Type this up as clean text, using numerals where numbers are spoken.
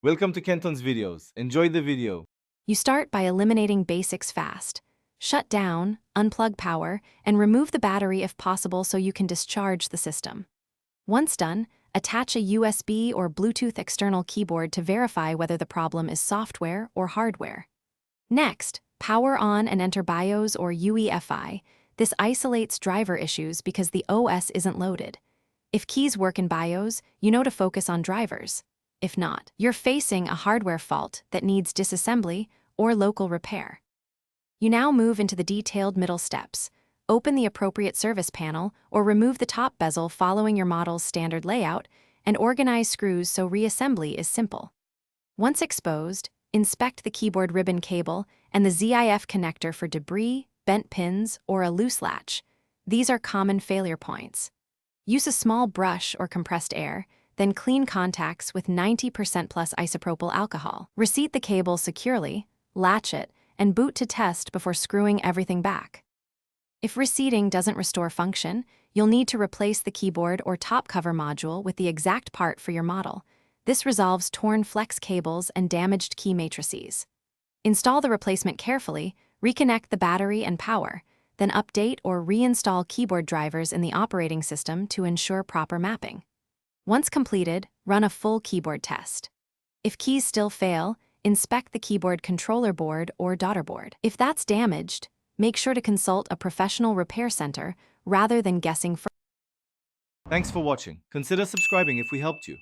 Welcome to Kenton's videos. Enjoy the video. You start by eliminating basics fast. Shut down, unplug power, and remove the battery if possible so you can discharge the system. Once done, attach a USB or Bluetooth external keyboard to verify whether the problem is software or hardware. Next, power on and enter BIOS or UEFI. This isolates driver issues because the OS isn't loaded. If keys work in BIOS, you know to focus on drivers. If not, you're facing a hardware fault that needs disassembly or local repair. You now move into the detailed middle steps. Open the appropriate service panel or remove the top bezel following your model's standard layout and organize screws so reassembly is simple. Once exposed, inspect the keyboard ribbon cable and the ZIF connector for debris, bent pins, or a loose latch. These are common failure points. Use a small brush or compressed air, then clean contacts with 90% plus isopropyl alcohol. Reseat the cable securely, latch it, and boot to test before screwing everything back. If reseating doesn't restore function, you'll need to replace the keyboard or top cover module with the exact part for your model. This resolves torn flex cables and damaged key matrices. Install the replacement carefully, reconnect the battery and power, then update or reinstall keyboard drivers in the operating system to ensure proper mapping. Once completed, run a full keyboard test. If keys still fail, inspect the keyboard controller board or daughter board. If that's damaged, make sure to consult a professional repair center rather than guessing. Thanks for watching. Consider subscribing if we helped you.